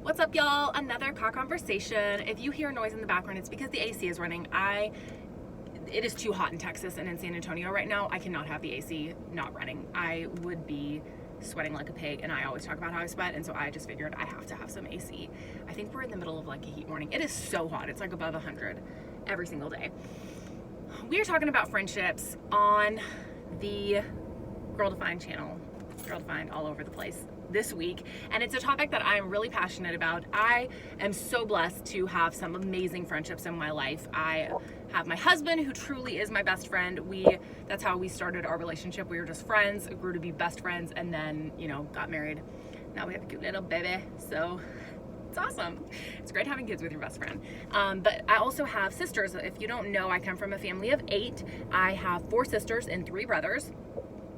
What's up, y'all? Another car conversation. If you hear noise in the background, it's because the AC is running. It is too hot in Texas and in San Antonio right now. I cannot have the AC not running. I would be sweating like a pig, and I always talk about how I sweat, and so I just figured I have to have some AC. I think we're in the middle of like a heat warning. It is so hot. It's like above 100 every single day. We are talking about friendships on the Girl Defined channel. Girl Defined all over the place this week, and it's a topic that I'm really passionate about. I am so blessed to have some amazing friendships in my life. I have my husband, who truly is my best friend. That's how we started our relationship. We were just friends, grew to be best friends, and then, got married. Now we have a cute little baby, so it's awesome. It's great having kids with your best friend. But I also have sisters. If you don't know, I come from a family of 8. I have 4 sisters and 3 brothers.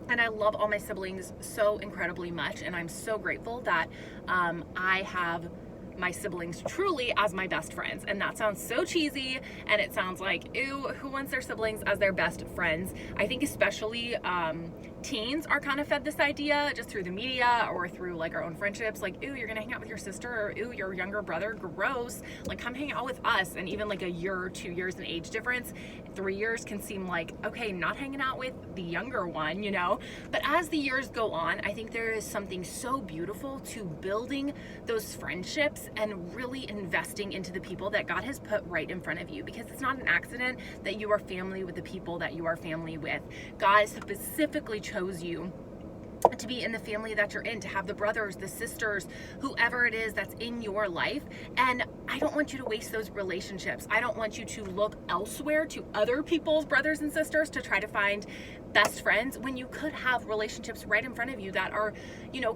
And I love all my siblings so incredibly much, and I'm so grateful that I have my siblings truly as my best friends. And that sounds so cheesy, and it sounds like, ew, who wants their siblings as their best friends? I think especially teens are kind of fed this idea just through the media or through like our own friendships, like, ew, you're gonna hang out with your sister, or ew, your younger brother, gross, like come hang out with us. And even like a year or 2 years in age difference, 3 years can seem like, okay, not hanging out with the younger one, but as the years go on, I think there is something so beautiful to building those friendships and really investing into the people that God has put right in front of you, because it's not an accident that you are family with the people that you are family with. God specifically chose you to be in the family that you're in, to have the brothers, the sisters, whoever it is that's in your life. And I don't want you to waste those relationships. I don't want you to look elsewhere to other people's brothers and sisters to try to find best friends when you could have relationships right in front of you that are,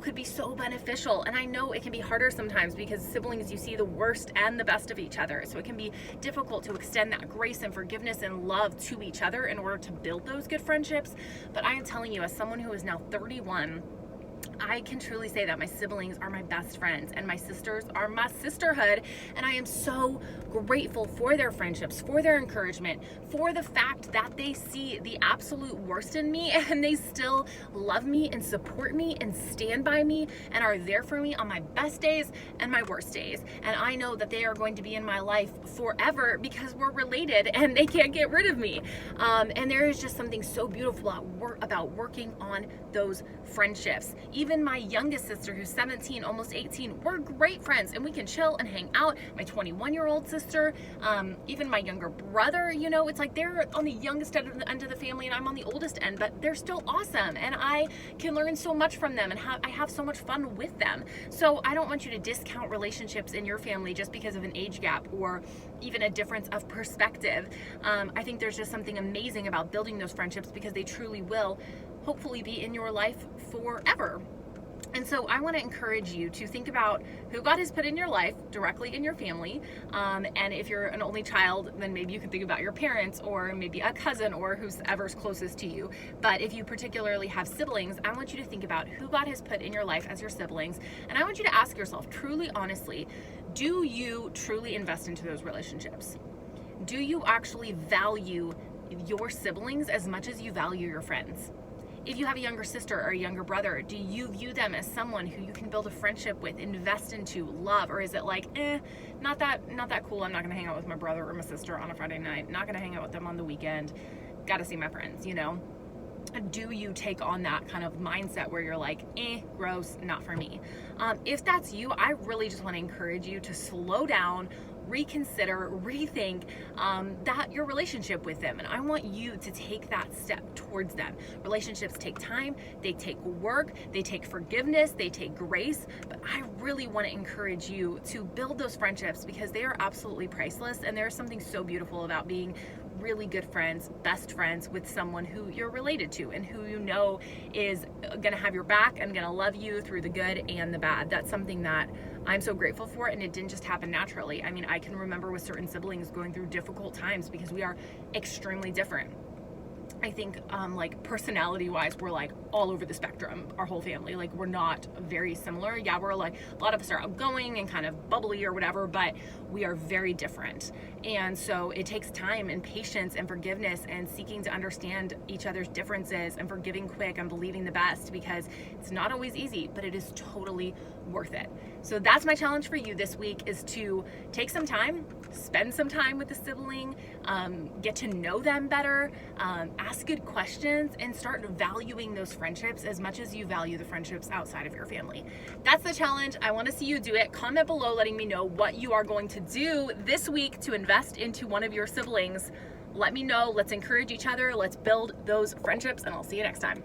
could be so beneficial. And I know it can be harder sometimes because siblings, you see the worst and the best of each other. So it can be difficult to extend that grace and forgiveness and love to each other in order to build those good friendships. But I am telling you, as someone who is now 31, I can truly say that my siblings are my best friends, and my sisters are my sisterhood. And I am so grateful for their friendships, for their encouragement, for the fact that they see the absolute worst in me and they still love me and support me and stand by me and are there for me on my best days and my worst days. And I know that they are going to be in my life forever because we're related and they can't get rid of me. And there is just something so beautiful about working on those friendships. Even my youngest sister, who's 17, almost 18, we're great friends and we can chill and hang out. My 21-year-old sister, even my younger brother, it's like they're on the youngest end of the family and I'm on the oldest end, but they're still awesome. And I can learn so much from them, and I have so much fun with them. So I don't want you to discount relationships in your family just because of an age gap or even a difference of perspective. I think there's just something amazing about building those friendships because they truly will hopefully be in your life forever. And so I want to encourage you to think about who God has put in your life directly in your family. And if you're an only child, then maybe you can think about your parents or maybe a cousin or whoever's closest to you. But if you particularly have siblings, I want you to think about who God has put in your life as your siblings. And I want you to ask yourself, truly, honestly, do you truly invest into those relationships? Do you actually value your siblings as much as you value your friends? If you have a younger sister or a younger brother, do you view them as someone who you can build a friendship with, invest into, love? Or is it like, not that cool. I'm not gonna hang out with my brother or my sister on a Friday night. Not gonna hang out with them on the weekend. Gotta see my friends, Do you take on that kind of mindset where you're like, gross, not for me? If that's you, I really just wanna encourage you to slow down, reconsider, rethink that your relationship with them. And I want you to take that step towards them. Relationships take time, they take work, they take forgiveness, they take grace, but I really want to encourage you to build those friendships because they are absolutely priceless. And there's something so beautiful about being really good friends, best friends with someone who you're related to and who is gonna have your back and gonna love you through the good and the bad. That's something that I'm so grateful for, and it didn't just happen naturally. I mean, I can remember with certain siblings going through difficult times because we are extremely different. I think like personality wise, we're like all over the spectrum, our whole family. Like we're not very similar. Yeah, we're like, a lot of us are outgoing and kind of bubbly or whatever, but we are very different. And so it takes time and patience and forgiveness and seeking to understand each other's differences and forgiving quick and believing the best, because it's not always easy, but it is totally worth it. So that's my challenge for you this week, is to take some time, spend some time with the sibling, get to know them better, ask good questions, and start valuing those friendships as much as you value the friendships outside of your family. That's the challenge. I want to see you do it. Comment below letting me know what you are going to do this week to invest into one of your siblings. Let me know. Let's encourage each other. Let's build those friendships, and I'll see you next time.